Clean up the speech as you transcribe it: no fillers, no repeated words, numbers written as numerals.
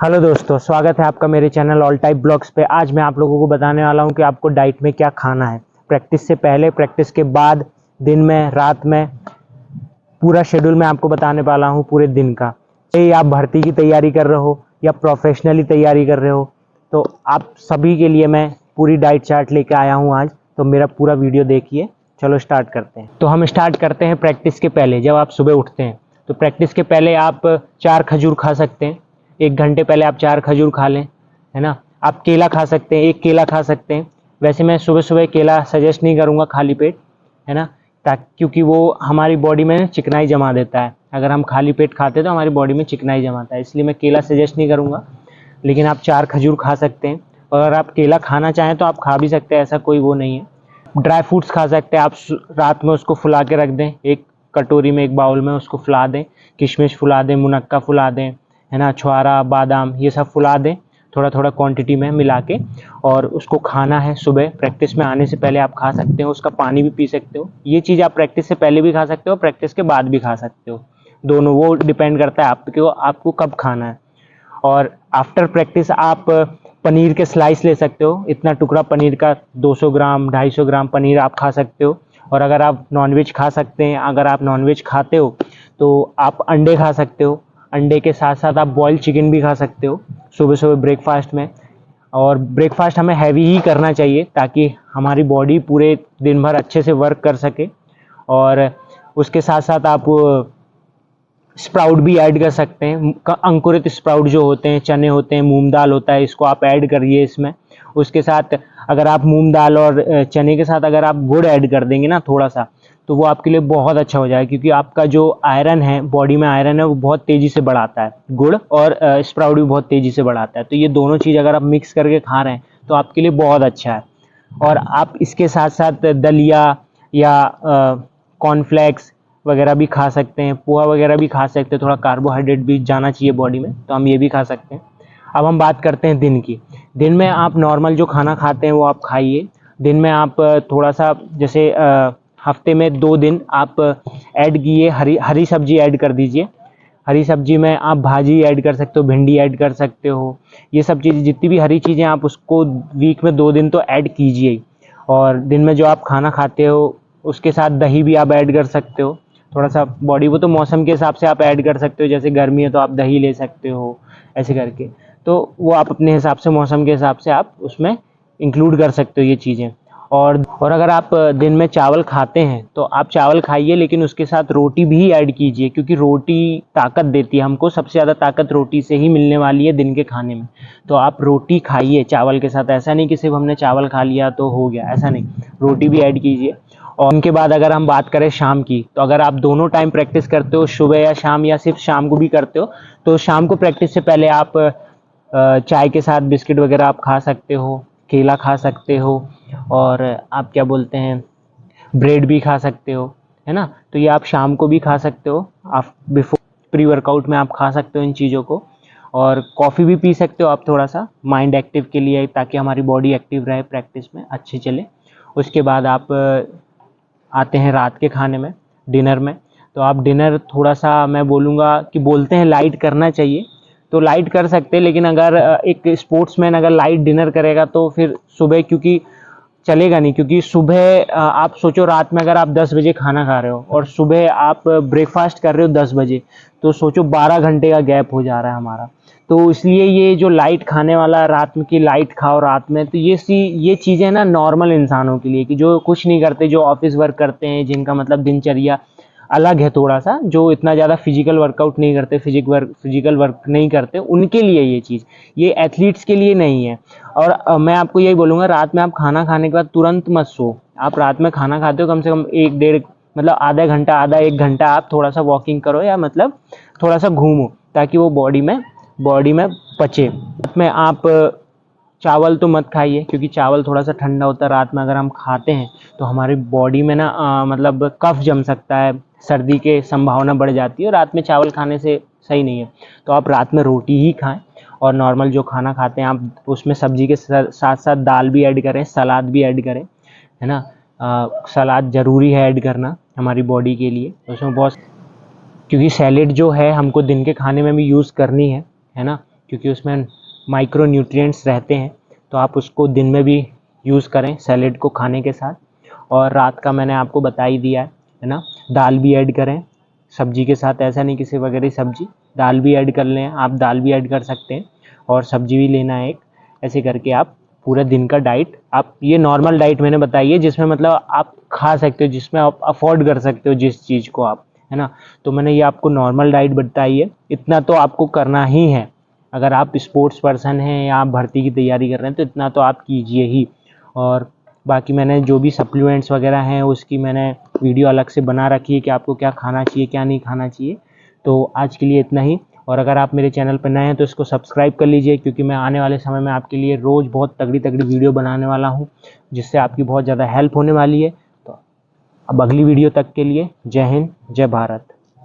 Hello दोस्तों, स्वागत है आपका मेरे चैनल ऑल टाइप ब्लॉग्स पे। आज मैं आप लोगों को बताने वाला हूं कि आपको डाइट में क्या खाना है। प्रैक्टिस से पहले, प्रैक्टिस के बाद, दिन में, रात में, पूरा शेड्यूल मैं आपको बताने वाला हूं पूरे दिन का। चाहे आप भर्ती की तैयारी कर रहे हो या प्रोफेशनली तैयारी कर रहे हो, तो आप सभी के लिए मैं पूरी डाइट चार्ट लेके आया हूँ आज। तो मेरा पूरा वीडियो देखिए। चलो स्टार्ट करते हैं। तो हम स्टार्ट करते हैं प्रैक्टिस के पहले। जब आप सुबह उठते हैं तो प्रैक्टिस के पहले आप 4 खजूर खा सकते हैं। 1 घंटे पहले आप 4 खजूर खा लें, है ना। आप केला खा सकते हैं, 1 केला खा सकते हैं। वैसे मैं सुबह सुबह केला सजेस्ट नहीं करूँगा खाली पेट, है ना, क्योंकि वो हमारी बॉडी में चिकनाई जमा देता है। अगर हम खाली पेट खाते हैं तो हमारी बॉडी में चिकनाई जमाता है, इसलिए मैं केला सजेस्ट नहीं करूँगा। लेकिन आप 4 खजूर खा सकते हैं, और अगर आप केला खाना चाहें तो आप खा भी सकते हैं, ऐसा कोई वो नहीं है। ड्राई फ्रूट्स खा सकते हैं आप। रात में उसको फुला के रख दें, एक कटोरी में, एक बाउल में उसको फुला दें। किशमिश फुला दें, मुनक्का फुला दें, है ना, छुआरा, बादाम, ये सब फुला दें थोड़ा थोड़ा क्वांटिटी में मिला के, और उसको खाना है। सुबह प्रैक्टिस में आने से पहले आप खा सकते हो। उसका पानी भी पी सकते हो। ये चीज़ आप प्रैक्टिस से पहले भी खा सकते हो, प्रैक्टिस के बाद भी खा सकते हो। दोनों, वो डिपेंड करता है आपको कब खाना है। और आफ्टर प्रैक्टिस आप पनीर के स्लाइस ले सकते हो। इतना टुकड़ा पनीर का 200 ग्राम, 250 ग्राम पनीर आप खा सकते हो। और अगर आप नॉनवेज खा सकते हैं, अगर आप नॉनवेज खाते हो तो आप अंडे खा सकते हो। अंडे के साथ साथ आप बॉइल्ड चिकन भी खा सकते हो सुबह सुबह ब्रेकफास्ट में। और ब्रेकफास्ट हमें हैवी ही करना चाहिए ताकि हमारी बॉडी पूरे दिन भर अच्छे से वर्क कर सके। और उसके साथ साथ आप स्प्राउट भी ऐड कर सकते हैं। अंकुरित स्प्राउट जो होते हैं, चने होते हैं, मूंग दाल होता है, इसको आप ऐड करिए इसमें। उसके साथ अगर आप मूंग दाल और चने के साथ अगर आप गुड़ ऐड कर देंगे ना थोड़ा सा, तो वो आपके लिए बहुत अच्छा हो जाएगा, क्योंकि आपका जो आयरन है, बॉडी में आयरन है, वो बहुत तेज़ी से बढ़ाता है। गुड़ और स्प्राउट भी बहुत तेज़ी से बढ़ाता है। तो ये दोनों चीज़ अगर आप मिक्स करके खा रहे हैं तो आपके लिए बहुत अच्छा है। और आप इसके साथ साथ दलिया या कॉर्नफ्लेक्स वगैरह भी खा सकते हैं, पोहा वगैरह भी खा सकते हैं। थोड़ा कार्बोहाइड्रेट भी जाना चाहिए बॉडी में, तो हम ये भी खा सकते हैं। अब हम बात करते हैं दिन की। दिन में आप नॉर्मल जो खाना खाते हैं वो आप खाइए। दिन में आप थोड़ा सा, जैसे हफ्ते में 2 दिन आप ऐड किए, हरी सब्जी ऐड कर दीजिए। हरी सब्जी में आप भाजी ऐड कर सकते हो, भिंडी ऐड कर सकते हो। ये सब चीज़, जितनी भी हरी चीज़ें, आप उसको वीक में 2 दिन तो ऐड कीजिए। और दिन में जो आप खाना खाते हो उसके साथ दही भी आप ऐड कर सकते हो। थोड़ा सा बॉडी, वो तो मौसम के हिसाब से आप ऐड कर सकते हो। जैसे गर्मी है तो आप दही ले सकते हो, ऐसे करके। तो वो आप अपने हिसाब से, मौसम के हिसाब से आप उसमें इंक्लूड कर सकते हो ये चीज़ें। और अगर आप दिन में चावल खाते हैं तो आप चावल खाइए, लेकिन उसके साथ रोटी भी ऐड कीजिए, क्योंकि रोटी ताकत देती है हमको। सबसे ज़्यादा ताकत रोटी से ही मिलने वाली है दिन के खाने में। तो आप रोटी खाइए चावल के साथ। ऐसा नहीं कि सिर्फ हमने चावल खा लिया तो हो गया, ऐसा नहीं, रोटी भी ऐड कीजिए। और उनके बाद अगर हम बात करें शाम की, तो अगर आप दोनों टाइम प्रैक्टिस करते हो, सुबह या शाम, या सिर्फ शाम को भी करते हो, तो शाम को प्रैक्टिस से पहले आप चाय के साथ बिस्किट वगैरह आप खा सकते हो, केला खा सकते हो, और आप क्या बोलते हैं, ब्रेड भी खा सकते हो, है ना। तो ये आप शाम को भी खा सकते हो। आप बिफोर प्री वर्कआउट में आप खा सकते हो इन चीज़ों को। और कॉफ़ी भी पी सकते हो आप, थोड़ा सा माइंड एक्टिव के लिए, ताकि हमारी बॉडी एक्टिव रहे, प्रैक्टिस में अच्छी चले। उसके बाद आप आते हैं रात के खाने में, डिनर में। तो आप डिनर थोड़ा सा, मैं बोलूँगा कि बोलते हैं लाइट करना चाहिए, तो लाइट कर सकते हैं। लेकिन अगर एक स्पोर्ट्समैन अगर लाइट डिनर करेगा तो फिर सुबह, क्योंकि चलेगा नहीं, क्योंकि सुबह आप सोचो, रात में अगर आप 10 बजे खाना खा रहे हो और सुबह आप ब्रेकफास्ट कर रहे हो 10 बजे, तो सोचो 12 घंटे का गैप हो जा रहा है हमारा। तो इसलिए ये जो लाइट खाने वाला, रात में की लाइट खाओ रात में, तो ये चीज़ें ना नॉर्मल इंसानों के लिए, कि जो कुछ नहीं करते, जो ऑफिस वर्क करते हैं, जिनका मतलब दिनचर्या अलग है थोड़ा सा, जो इतना ज़्यादा फिजिकल वर्कआउट नहीं करते, फिजिकल वर्क नहीं करते, उनके लिए ये चीज़, ये एथलीट्स के लिए नहीं है। और मैं आपको यही बोलूँगा, रात में आप खाना खाने के बाद तुरंत मत सो। आप रात में खाना खाते हो, कम से कम 1 डेढ़, मतलब आधा घंटा, आधा 1 घंटा आप थोड़ा सा वॉकिंग करो, या मतलब थोड़ा सा घूमो, ताकि वो बॉडी में पचे। में आप चावल तो मत खाइए, क्योंकि चावल थोड़ा सा ठंडा होता है। रात में अगर हम खाते हैं तो हमारी बॉडी में ना मतलब कफ जम सकता है, सर्दी के संभावना बढ़ जाती है। रात में चावल खाने से सही नहीं है। तो आप रात में रोटी ही खाएं, और नॉर्मल जो खाना खाते हैं आप उसमें सब्जी के साथ साथ दाल भी ऐड करें, सलाद भी ऐड करें, है ना। सलाद ज़रूरी है ऐड करना हमारी बॉडी के लिए, उसमें बहुत, क्योंकि सैलेड जो है हमको दिन के खाने में भी यूज़ करनी है ना। क्योंकि उसमें माइक्रो न्यूट्रिएंट्स रहते हैं, तो आप उसको दिन में भी यूज़ करें सैलेड को खाने के साथ। और रात का मैंने आपको बता ही दिया है ना, दाल भी ऐड करें सब्जी के साथ, ऐसा नहीं कि सिर्फ वगैरह सब्जी, दाल भी ऐड कर लें, आप दाल भी ऐड कर सकते हैं और सब्जी भी लेना है एक। ऐसे करके आप पूरे दिन का डाइट, आप ये नॉर्मल डाइट मैंने बताई है जिसमें मतलब आप खा सकते हो, जिसमें आप अफोर्ड कर सकते हो जिस चीज़ को आप, है ना। तो मैंने ये आपको नॉर्मल डाइट बताई है, इतना तो आपको करना ही है। अगर आप स्पोर्ट्स पर्सन हैं या आप भर्ती की तैयारी कर रहे हैं तो इतना तो आप कीजिए ही। और बाकी मैंने जो भी सप्लीमेंट्स वगैरह हैं उसकी मैंने वीडियो अलग से बना रखी है कि आपको क्या खाना चाहिए क्या नहीं खाना चाहिए। तो आज के लिए इतना ही। और अगर आप मेरे चैनल पर नए हैं तो इसको सब्सक्राइब कर लीजिए, क्योंकि मैं आने वाले समय में आपके लिए रोज़ बहुत तगड़ी तगड़ी वीडियो बनाने वाला हूँ, जिससे आपकी बहुत ज़्यादा हेल्प होने वाली है। तो अब अगली वीडियो तक के लिए जय हिंद, जय भारत।